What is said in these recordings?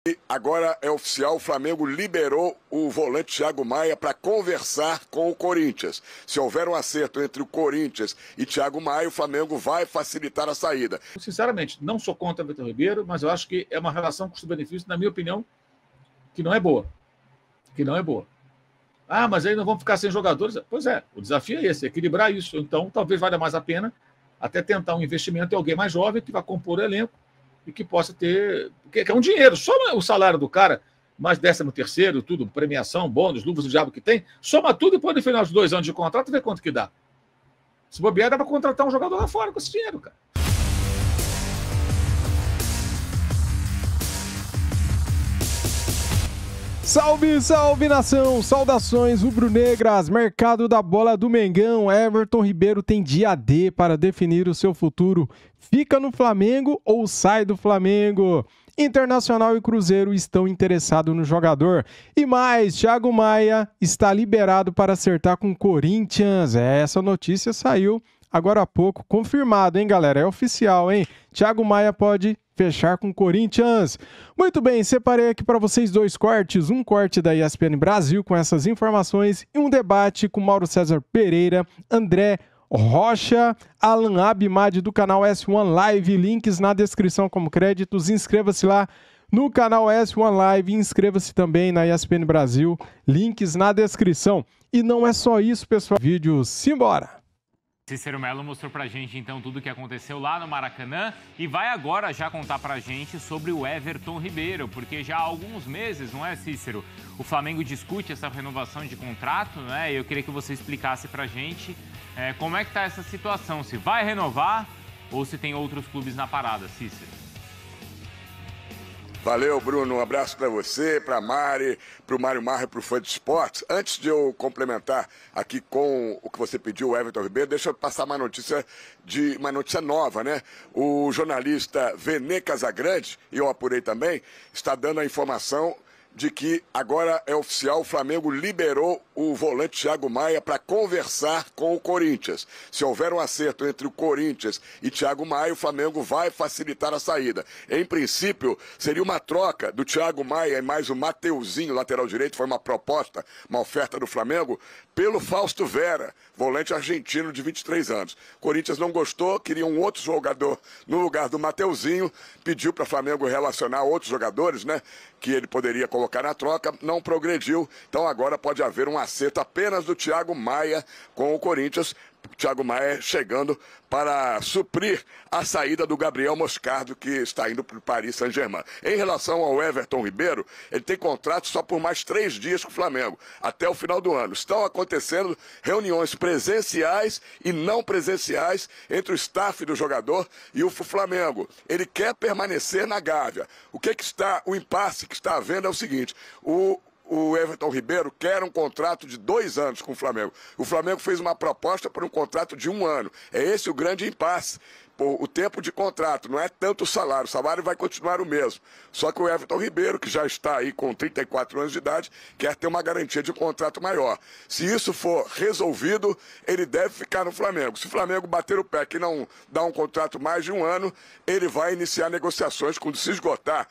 E agora é oficial, o Flamengo liberou o volante Thiago Maia para conversar com o Corinthians. Se houver um acerto entre o Corinthians e Thiago Maia, o Flamengo vai facilitar a saída. Sinceramente, não sou contra o Everton Ribeiro, mas eu acho que é uma relação custo-benefício, na minha opinião, que não é boa. Que não é boa. Ah, mas aí não vão ficar sem jogadores? Pois é, o desafio é esse, equilibrar isso. Então, talvez valha mais a pena até tentar um investimento em alguém mais jovem que vai compor o elenco e que possa ter... Que é um dinheiro, soma o salário do cara, mais 13º, tudo, premiação, bônus, luvas do diabo que tem, soma tudo e depois no final de 2 anos de contrato vê quanto que dá. Se bobear, dá para contratar um jogador lá fora com esse dinheiro, cara. Salve, salve nação! Saudações rubro-negras! Mercado da bola do Mengão. Everton Ribeiro tem dia D para definir o seu futuro. Fica no Flamengo ou sai do Flamengo? Internacional e Cruzeiro estão interessados no jogador. E mais, Thiago Maia está liberado para acertar com o Corinthians. Essa notícia saiu agora há pouco, confirmado, hein, galera? É oficial, hein? Thiago Maia pode fechar com o Corinthians. Muito bem, separei aqui para vocês 2 cortes. Um corte da ESPN Brasil com essas informações e um debate com Mauro César Pereira, André Rocha, Alan Abimad do canal S1 Live. Links na descrição como créditos. Inscreva-se lá no canal S1 Live. Inscreva-se também na ESPN Brasil. Links na descrição. E não é só isso, pessoal. Vídeo, simbora! Cícero Melo mostrou pra gente, então, tudo o que aconteceu lá no Maracanã e vai agora já contar pra gente sobre o Everton Ribeiro, porque já há alguns meses, não é, Cícero? O Flamengo discute essa renovação de contrato, né? E eu queria que você explicasse pra gente como é que tá essa situação, se vai renovar ou se tem outros clubes na parada, Cícero. Valeu, Bruno. Um abraço para você, para a Mari, para o Mário Marra e para o Fã de Esportes. Antes de eu complementar aqui com o que você pediu, o Everton Ribeiro, deixa eu passar uma notícia nova, né? O jornalista Vene Casagrande, e eu apurei também, está dando a informação de que agora é oficial, o Flamengo liberou o volante Thiago Maia para conversar com o Corinthians. Se houver um acerto entre o Corinthians e Thiago Maia, o Flamengo vai facilitar a saída. Em princípio, seria uma troca do Thiago Maia e mais o Mateuzinho, lateral direito, foi uma proposta, uma oferta do Flamengo, pelo Fausto Vera, volante argentino de 23 anos. O Corinthians não gostou, queria um outro jogador no lugar do Mateuzinho, pediu para o Flamengo relacionar outros jogadores, né, que ele poderia colocar na troca, não progrediu. Então agora pode haver um acerto apenas do Thiago Maia com o Corinthians. Thiago Maia chegando para suprir a saída do Gabriel Moscardo, que está indo para o Paris Saint-Germain. Em relação ao Everton Ribeiro, ele tem contrato só por mais 3 dias com o Flamengo, até o final do ano. Estão acontecendo reuniões presenciais e não presenciais entre o staff do jogador e o Flamengo. Ele quer permanecer na Gávea. O impasse que está havendo é o seguinte: o Everton Ribeiro quer um contrato de 2 anos com o Flamengo. O Flamengo fez uma proposta por um contrato de 1 ano. É esse o grande impasse. O tempo de contrato, não é tanto o salário vai continuar o mesmo. Só que o Everton Ribeiro, que já está aí com 34 anos de idade, quer ter uma garantia de um contrato maior. Se isso for resolvido, ele deve ficar no Flamengo. Se o Flamengo bater o pé que não dá um contrato mais de 1 ano, ele vai iniciar negociações quando se esgotar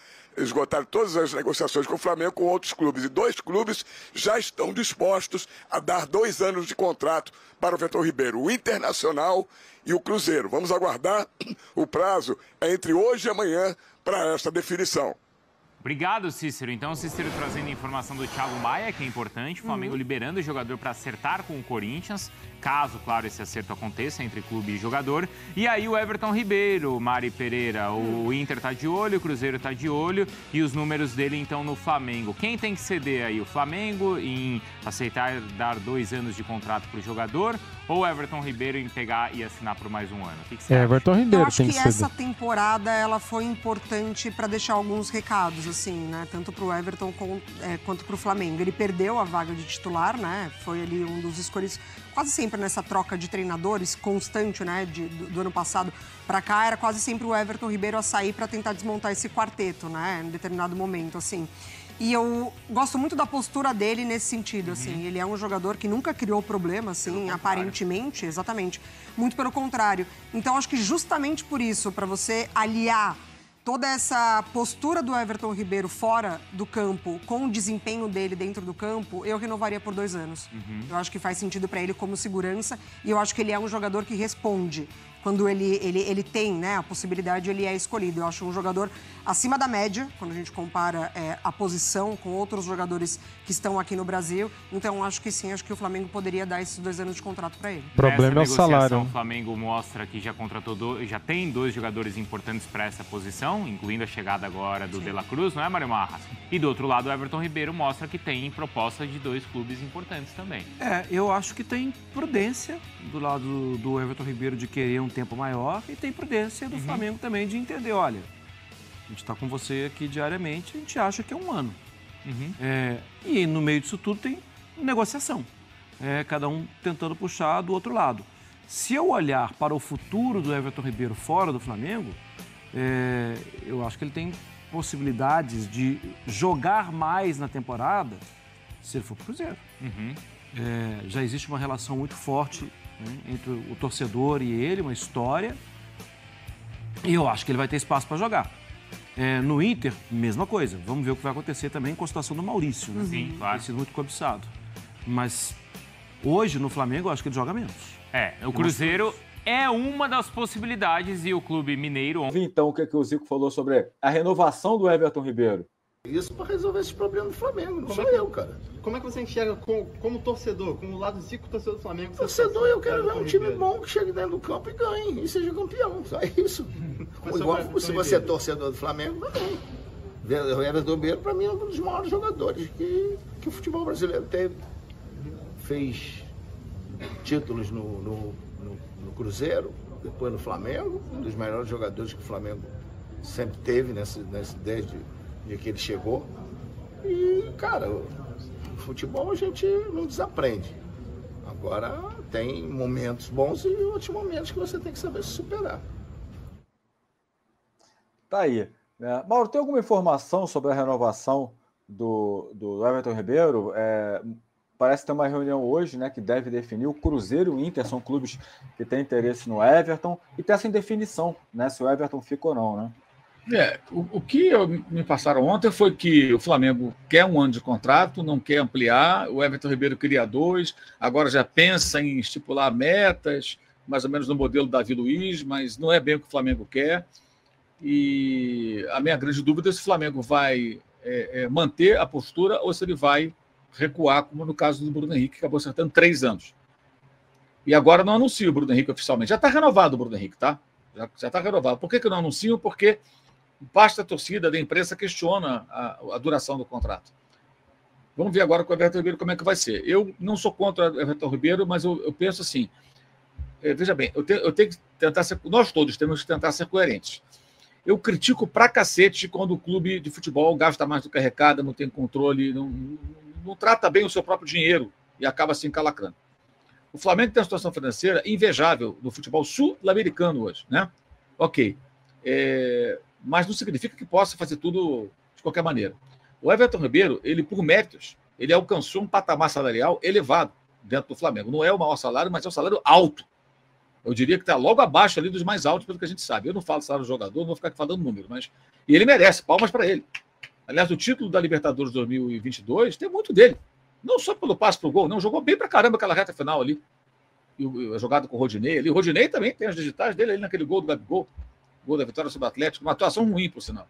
todas as negociações com o Flamengo com outros clubes. E 2 clubes já estão dispostos a dar 2 anos de contrato para o Everton Ribeiro, o Internacional e o Cruzeiro. Vamos aguardar, o prazo é entre hoje e amanhã para esta definição. Obrigado, Cícero. Então, Cícero trazendo a informação do Thiago Maia, que é importante, o Flamengo liberando o jogador para acertar com o Corinthians, caso, claro, esse acerto aconteça entre clube e jogador. E aí o Everton Ribeiro, Mari Pereira, o Inter tá de olho, o Cruzeiro tá de olho e os números dele, então, no Flamengo. Quem tem que ceder aí? O Flamengo em aceitar dar 2 anos de contrato para o jogador ou o Everton Ribeiro em pegar e assinar por mais 1 ano? O que você acha? Everton Ribeiro Eu acho tem que que ceder. essa temporada ela foi importante para deixar alguns recados, assim, né? Tanto para o Everton quanto para o Flamengo. Ele perdeu a vaga de titular, né? Foi ali um dos escolhidos quase sempre nessa troca de treinadores constante, né? Do ano passado para cá, era quase sempre o Everton Ribeiro a sair para tentar desmontar esse quarteto, né? Em determinado momento, assim. E eu gosto muito da postura dele nesse sentido, assim. Ele é um jogador que nunca criou problema, assim, aparentemente, exatamente. Muito pelo contrário. Então, acho que justamente por isso, para você aliar toda essa postura do Everton Ribeiro fora do campo, com o desempenho dele dentro do campo, eu renovaria por 2 anos. Eu acho que faz sentido para ele como segurança e eu acho que ele é um jogador que responde. Quando ele tem, né, a possibilidade, ele é escolhido. Eu acho um jogador acima da média, quando a gente compara a posição com outros jogadores que estão aqui no Brasil. Então, acho que sim, acho que o Flamengo poderia dar esses 2 anos de contrato para ele. O problema é o salário. O Flamengo mostra que já contratou, já tem 2 jogadores importantes para essa posição, incluindo a chegada agora do De La Cruz, não é, Mário Marras? E do outro lado, o Everton Ribeiro mostra que tem proposta de 2 clubes importantes também. Eu acho que tem prudência do lado do Everton Ribeiro de querer um tempo maior e tem prudência do Flamengo também de entender, olha, a gente está com você aqui diariamente, a gente acha que é 1 ano. E no meio disso tudo tem negociação, cada um tentando puxar do outro lado. Se eu olhar para o futuro do Everton Ribeiro fora do Flamengo, eu acho que ele tem possibilidades de jogar mais na temporada se ele for para o Cruzeiro. Já existe uma relação muito forte, né, entre o torcedor e ele, uma história, e eu acho que ele vai ter espaço para jogar. No Inter, mesma coisa. Vamos ver o que vai acontecer também com a situação do Maurício, né? Sim, claro. Tem sido muito cobiçado. Mas hoje, no Flamengo, eu acho que ele joga menos. O Cruzeiro é uma das possibilidades e o clube mineiro... Então, o que o Zico falou sobre a renovação do Everton Ribeiro? Isso para resolver esses problemas do Flamengo, não sou eu, cara. Como é que você enxerga como torcedor, como lado Zico, torcedor do Flamengo? Torcedor, eu quero ver um time bom que chegue dentro do campo e ganhe, e seja campeão, só isso. Igual se você é torcedor do Flamengo, não. O Everton Ribeiro, para mim, é um dos maiores jogadores que o futebol brasileiro teve. Fez títulos no Cruzeiro, depois no Flamengo, um dos melhores jogadores que o Flamengo sempre teve desde que ele chegou. E, cara, o futebol a gente não desaprende. Agora tem momentos bons e outros momentos que você tem que saber superar. Tá aí. Mauro, tem alguma informação sobre a renovação do Everton Ribeiro? Parece ter uma reunião hoje, né, que deve definir. O Cruzeiro e o Inter são clubes que têm interesse no Everton e tem essa indefinição, né, se o Everton fica ou não, né? O que me passaram ontem foi que o Flamengo quer 1 ano de contrato, não quer ampliar, o Everton Ribeiro queria 2, agora já pensa em estipular metas, mais ou menos no modelo Davi Luiz, mas não é bem o que o Flamengo quer. E a minha grande dúvida é se o Flamengo vai manter a postura ou se ele vai recuar, como no caso do Bruno Henrique, que acabou acertando 3 anos. E agora não anuncia o Bruno Henrique oficialmente. Já está renovado o Bruno Henrique, tá? Já está renovado. Por que não anunciam? Porque parte da torcida, da imprensa, questiona a duração do contrato. Vamos ver agora com o Everton Ribeiro como é que vai ser. Eu não sou contra o Everton Ribeiro, mas eu penso assim, veja bem, eu tenho que tentar ser, nós todos temos que tentar ser coerentes. Eu critico pra cacete quando o clube de futebol gasta mais do que arrecada, não tem controle, não trata bem o seu próprio dinheiro e acaba se encalacrando. O Flamengo tem uma situação financeira invejável do futebol sul-americano hoje, né? Ok. Mas não significa que possa fazer tudo de qualquer maneira. O Everton Ribeiro, ele, por méritos, ele alcançou um patamar salarial elevado dentro do Flamengo. Não é o maior salário, mas é um salário alto. Eu diria que está logo abaixo ali dos mais altos, pelo que a gente sabe. Eu não falo salário do jogador, não vou ficar aqui falando número, mas... E ele merece, palmas para ele. Aliás, o título da Libertadores 2022 tem muito dele. Não só pelo passe para o gol, não. Jogou bem para caramba aquela reta final ali. E a jogada com o Rodinei ali. O Rodinei também tem as digitais dele ali naquele gol do Gabigol. Gol da vitória sobre o Atlético. Uma atuação ruim, por sinal.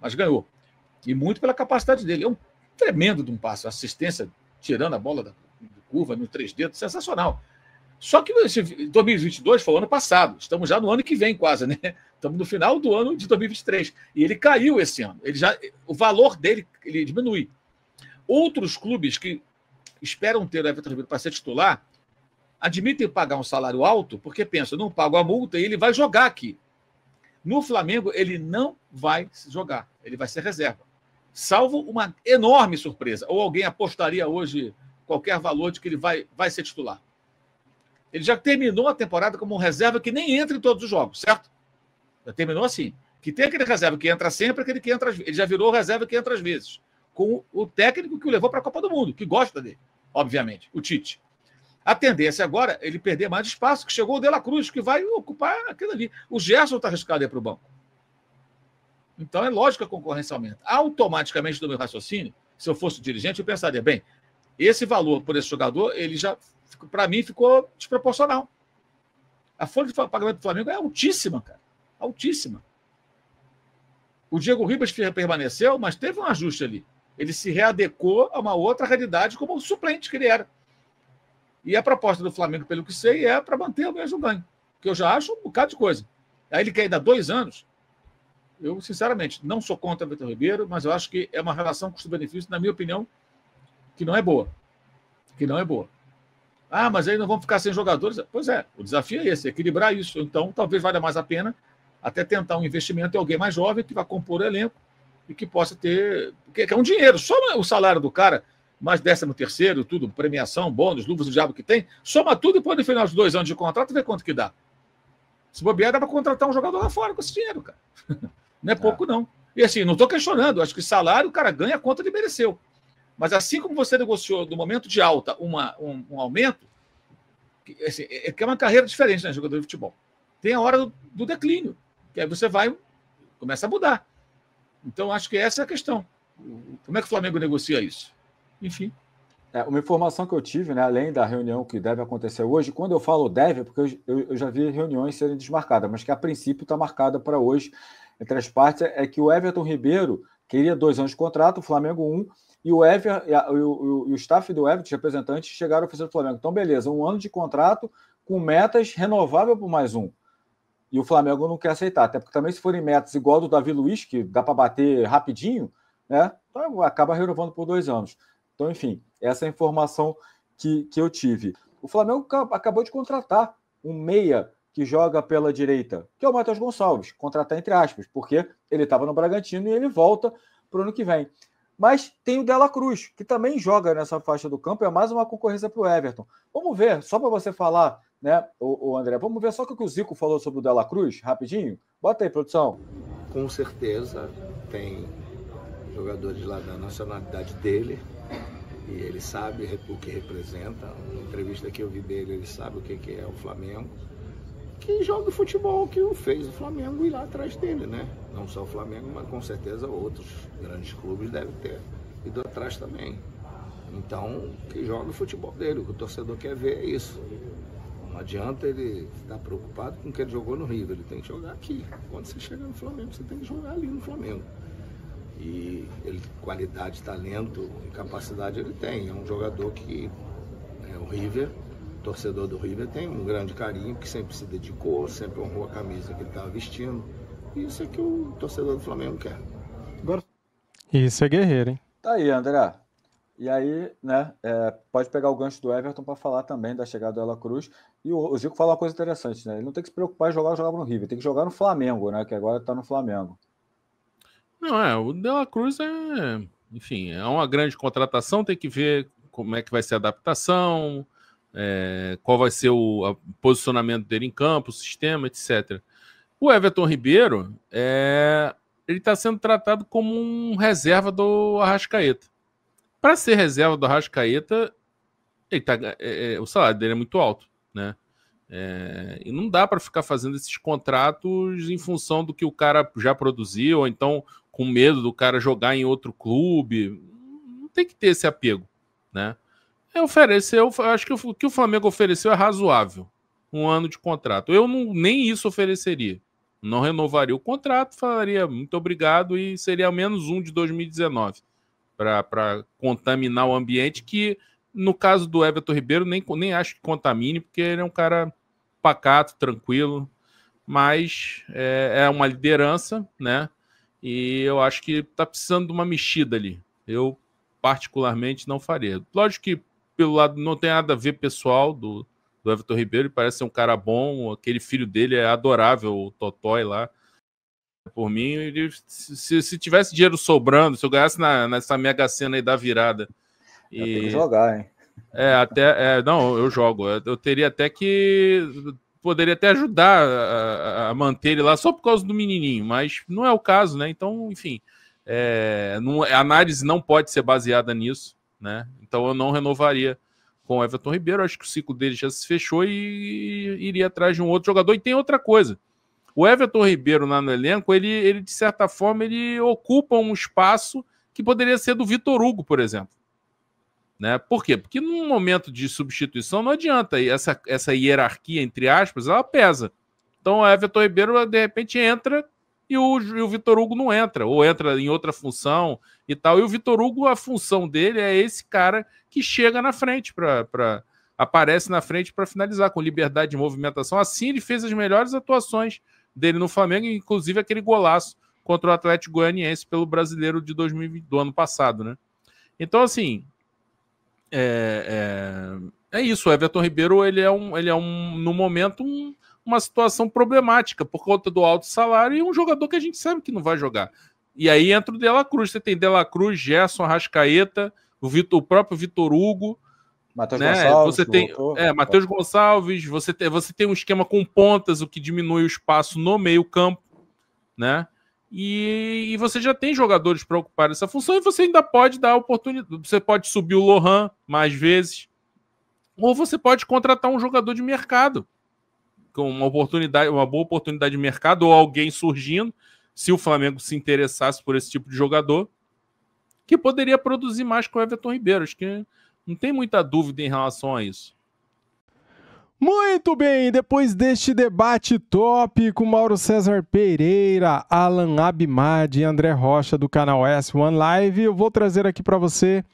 Mas ganhou. E muito pela capacidade dele. É um tremendo de um passe. Assistência, tirando a bola da curva, no 3 dedos. Sensacional. Só que esse 2022 foi o ano passado. Estamos já no ano que vem quase, né? Estamos no final do ano de 2023. E ele caiu esse ano. O valor dele ele diminui. Outros clubes que esperam ter o Everton Ribeiro para ser titular admitem pagar um salário alto porque pensam, não pago a multa e ele vai jogar aqui. No Flamengo, ele não vai jogar. Ele vai ser reserva. Salvo uma enorme surpresa. Ou alguém apostaria hoje qualquer valor de que ele vai ser titular. Ele já terminou a temporada como um reserva que nem entra em todos os jogos, certo? Já terminou assim. Que tem aquele reserva que entra sempre, aquele que entra às vezes. Ele já virou reserva que entra às vezes. Com o técnico que o levou para a Copa do Mundo, que gosta dele, obviamente, o Tite. A tendência agora é ele perder mais espaço, que chegou o De La Cruz, que vai ocupar aquilo ali. O Gerson está arriscado aí para o banco. Então é lógico que a concorrência aumenta. Automaticamente, do meu raciocínio, se eu fosse dirigente, eu pensaria, bem, esse valor por esse jogador, ele já, para mim, ficou desproporcional. A folha de pagamento do Flamengo é altíssima, cara. Altíssima. O Diego Ribas permaneceu, mas teve um ajuste ali. Ele se readequou a uma outra realidade como o suplente que ele era. E a proposta do Flamengo, pelo que sei, é para manter o mesmo ganho. Que eu já acho um bocado de coisa. Aí ele quer ir dar 2 anos. Eu, sinceramente, não sou contra o Everton Ribeiro, mas eu acho que é uma relação custo-benefício, na minha opinião, que não é boa. Que não é boa. Ah, mas aí não vão ficar sem jogadores. Pois é, o desafio é esse, equilibrar isso. Então, talvez valha mais a pena até tentar um investimento em alguém mais jovem que vai compor o elenco e que possa ter... Que é um dinheiro. Soma o salário do cara, mais 13º, tudo, premiação, bônus, luvas do diabo que tem, soma tudo e depois, no final de 2 anos de contrato, vê quanto que dá. Se bobear, dá para contratar um jogador lá fora com esse dinheiro, cara. Não é pouco, não. E assim, não estou questionando. Acho que salário o cara ganha a conta ele mereceu. Mas assim como você negociou no momento de alta um aumento, assim, é uma carreira diferente, né, jogador de futebol. Tem a hora do declínio, que aí você começa a mudar. Então, acho que essa é a questão. Como é que o Flamengo negocia isso? Enfim. Uma informação que eu tive, né, além da reunião que deve acontecer hoje, quando eu falo deve, é porque eu já vi reuniões serem desmarcadas, mas que a princípio está marcada para hoje entre as partes, é que o Everton Ribeiro queria 2 anos de contrato, o Flamengo 1, e o staff do Everton, os representantes, chegaram a oferecer do Flamengo. Então, beleza, 1 ano de contrato com metas renovável por mais 1. E o Flamengo não quer aceitar, até porque também se forem metas igual do Davi Luiz, que dá para bater rapidinho, né, então acaba renovando por 2 anos. Então, enfim, essa é a informação que eu tive. O Flamengo acabou de contratar um meia que joga pela direita, que é o Matheus Gonçalves, contratar entre aspas, porque ele estava no Bragantino e ele volta para o ano que vem. Mas tem o Dela Cruz, que também joga nessa faixa do campo, é mais uma concorrência para o Everton. Vamos ver, só para você falar, né, o André, vamos ver só o que o Zico falou sobre o Dela Cruz, rapidinho? Bota aí, produção. Com certeza tem jogadores lá da nacionalidade dele, e ele sabe o que representa. Na entrevista que eu vi dele, ele sabe o que é o Flamengo, que joga o futebol que fez o Flamengo ir lá atrás dele, né? Não só o Flamengo, mas com certeza outros grandes clubes devem ter ido atrás também. Então, que joga o futebol dele, o que o torcedor quer ver é isso. Não adianta ele estar preocupado com o que ele jogou no River, ele tem que jogar aqui. Quando você chega no Flamengo, você tem que jogar ali no Flamengo. E ele, qualidade, talento e capacidade ele tem. É um jogador que o River, torcedor do River, tem um grande carinho, que sempre se dedicou, sempre honrou a camisa que ele estava vestindo. E isso é que o torcedor do Flamengo quer. Agora... Isso é guerreiro, hein? Tá aí, André. E aí, né, pode pegar o gancho do Everton para falar também da chegada do Dela Cruz. E o Zico fala uma coisa interessante, né? Ele não tem que se preocupar em jogar no River, tem que jogar no Flamengo, né? Que agora está no Flamengo. Não, o Dela Cruz enfim, é uma grande contratação, tem que ver como é que vai ser a adaptação, qual vai ser o posicionamento dele em campo, o sistema, etc. O Everton Ribeiro, ele está sendo tratado como um reserva do Arrascaeta. Para ser reserva do Arrascaeta, o salário dele é muito alto, né? E não dá para ficar fazendo esses contratos em função do que o cara já produziu, ou então com medo do cara jogar em outro clube. Não tem que ter esse apego, né? Acho que o que o Flamengo ofereceu é razoável. 1 ano de contrato. Eu nem isso ofereceria. Não renovaria o contrato, falaria muito obrigado e seria menos 1 de 2019 para contaminar o ambiente, que no caso do Everton Ribeiro nem acho que contamine, porque ele é um cara pacato, tranquilo, mas é uma liderança, né? E eu acho que está precisando de uma mexida ali. Eu, particularmente, não faria. Lógico que, pelo lado, não tem nada a ver pessoal do Everton Ribeiro, ele parece ser um cara bom, aquele filho dele é adorável, o Totói lá. Por mim, se tivesse dinheiro sobrando, se eu ganhasse nessa Mega Sena aí da virada... Tem que jogar, hein? Não, eu jogo. Eu teria até que... Poderia até ajudar a manter ele lá só por causa do menininho, mas não é o caso, né? Então, enfim, a análise não pode ser baseada nisso, né? Então eu não renovaria com o Everton Ribeiro. Acho que o ciclo dele já se fechou e iria atrás de um outro jogador. E tem outra coisa. O Everton Ribeiro lá no elenco, ele de certa forma, ele ocupa um espaço que poderia ser do Vitor Hugo, por exemplo. Né? Por quê? Porque num momento de substituição não adianta, essa hierarquia, entre aspas, ela pesa. Então o Everton Ribeiro, de repente, entra e o Vitor Hugo não entra, ou entra em outra função e tal. E o Vitor Hugo, a função dele é esse cara que chega na frente, aparece na frente para finalizar, com liberdade de movimentação. Assim ele fez as melhores atuações dele no Flamengo, inclusive aquele golaço contra o Atlético Goianiense pelo Brasileiro de 2020, do ano passado, né? Então, assim, é isso. O Everton Ribeiro, ele é no momento, uma situação problemática por conta do alto salário e um jogador que a gente sabe que não vai jogar. E aí entra o De La Cruz. Você tem De La Cruz, Gerson, Arrascaeta, o próprio Vitor Hugo, Matheus né? Gonçalves, Você tem Matheus Gonçalves, você tem um esquema com pontas, o que diminui o espaço no meio-campo, né? E você já tem jogadores para ocupar essa função e você ainda pode dar oportunidade. Você pode subir o Lohan mais vezes, ou você pode contratar um jogador de mercado com uma boa oportunidade de mercado, ou alguém surgindo, se o Flamengo se interessasse por esse tipo de jogador, que poderia produzir mais com o Everton Ribeiro. Acho que não tem muita dúvida em relação a isso. Muito bem, depois deste debate top com Mauro César Pereira, Alan Abimad e André Rocha do canal S1 Live, eu vou trazer aqui para você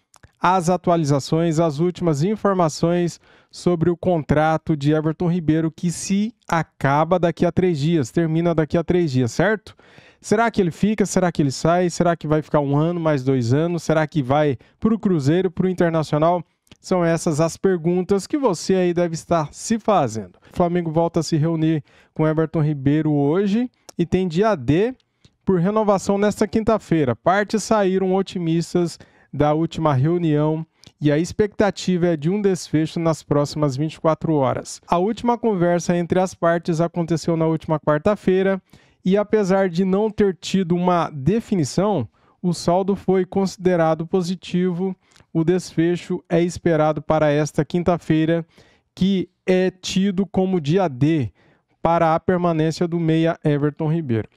as atualizações, as últimas informações sobre o contrato de Everton Ribeiro, que se acaba daqui a 3 dias, termina daqui a 3 dias, certo? Será que ele fica? Será que ele sai? Será que vai ficar 1 ano, mais 2 anos? Será que vai para o Cruzeiro, para o Internacional? São essas as perguntas que você aí deve estar se fazendo. O Flamengo volta a se reunir com Everton Ribeiro hoje e tem dia D por renovação nesta quinta-feira. Partes saíram otimistas da última reunião e a expectativa é de um desfecho nas próximas 24 horas. A última conversa entre as partes aconteceu na última quarta-feira e, apesar de não ter tido uma definição, o saldo foi considerado positivo. O desfecho é esperado para esta quinta-feira, que é tido como dia D para a permanência do meia Everton Ribeiro.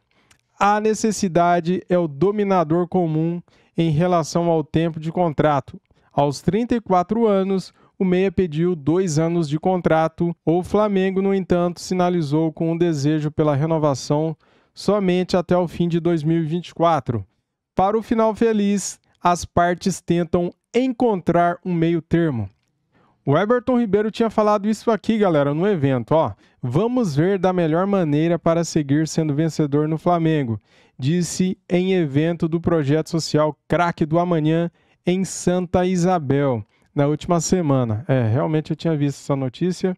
A necessidade é o dominador comum em relação ao tempo de contrato. Aos 34 anos, o meia pediu 2 anos de contrato. O Flamengo, no entanto, sinalizou com um desejo pela renovação somente até o fim de 2024. Para o final feliz, as partes tentam encontrar um meio termo. O Everton Ribeiro tinha falado isso aqui, galera, no evento. Vamos ver da melhor maneira para seguir sendo vencedor no Flamengo, disse em evento do projeto social Craque do Amanhã em Santa Isabel, na última semana. Realmente eu tinha visto essa notícia.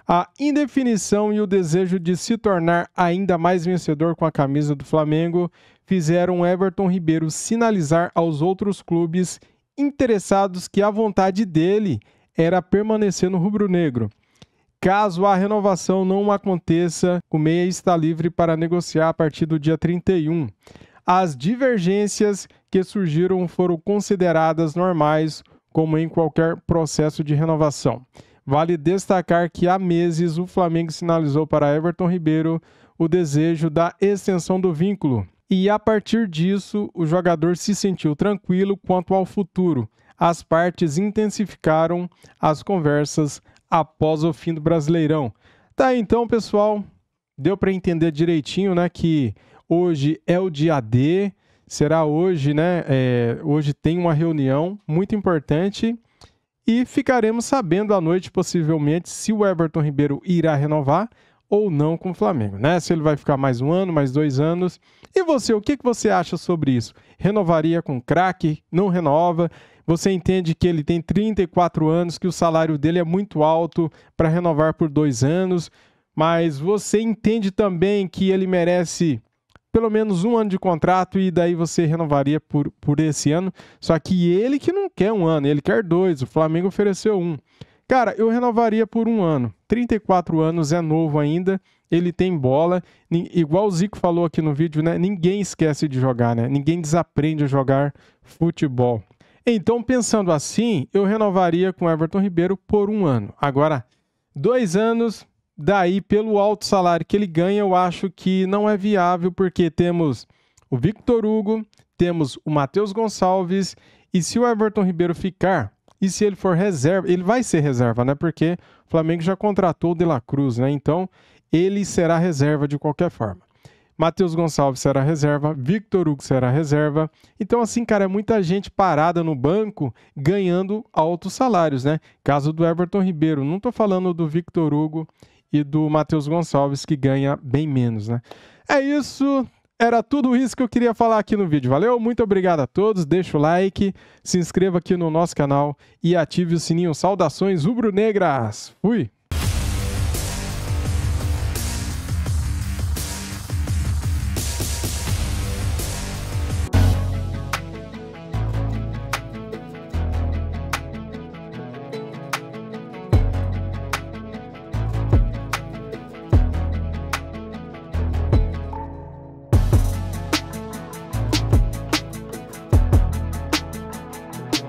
A indefinição e o desejo de se tornar ainda mais vencedor com a camisa do Flamengo fizeram Everton Ribeiro sinalizar aos outros clubes interessados que a vontade dele era permanecer no rubro-negro. Caso a renovação não aconteça, o meia está livre para negociar a partir do dia 31. As divergências que surgiram foram consideradas normais, como em qualquer processo de renovação. Vale destacar que há meses o Flamengo sinalizou para Everton Ribeiro o desejo da extensão do vínculo. E a partir disso, o jogador se sentiu tranquilo quanto ao futuro. As partes intensificaram as conversas após o fim do Brasileirão. Tá aí, então, pessoal, deu para entender direitinho, né, que hoje é o dia D, será hoje, né, hoje tem uma reunião muito importante e ficaremos sabendo à noite, possivelmente, se o Everton Ribeiro irá renovar ou não com o Flamengo, né? Se ele vai ficar mais 1 ano, mais 2 anos. E você, o que você acha sobre isso? Renovaria com craque? Não renova? Você entende que ele tem 34 anos, que o salário dele é muito alto para renovar por 2 anos, mas você entende também que ele merece pelo menos 1 ano de contrato e daí você renovaria por esse ano? Só que ele que não quer 1 ano, ele quer 2, o Flamengo ofereceu 1. Cara, eu renovaria por 1 ano. 34 anos, é novo ainda, ele tem bola. Igual o Zico falou aqui no vídeo, né? Ninguém esquece de jogar, né? Ninguém desaprende a jogar futebol. Então, pensando assim, eu renovaria com o Everton Ribeiro por 1 ano. Agora, 2 anos, daí pelo alto salário que ele ganha, eu acho que não é viável, porque temos o Victor Hugo, temos o Matheus Gonçalves, e se o Everton Ribeiro ficar, e se ele for reserva, ele vai ser reserva, né? Porque o Flamengo já contratou o De La Cruz, né? Então, ele será reserva de qualquer forma. Matheus Gonçalves será reserva, Victor Hugo será reserva. Então, assim, cara, é muita gente parada no banco ganhando altos salários, né? Caso do Everton Ribeiro, não tô falando do Victor Hugo e do Matheus Gonçalves, que ganha bem menos, né? É isso. Era tudo isso que eu queria falar aqui no vídeo. Valeu? Muito obrigado a todos. Deixa o like, se inscreva aqui no nosso canal e ative o sininho. Saudações rubro-negras. Fui!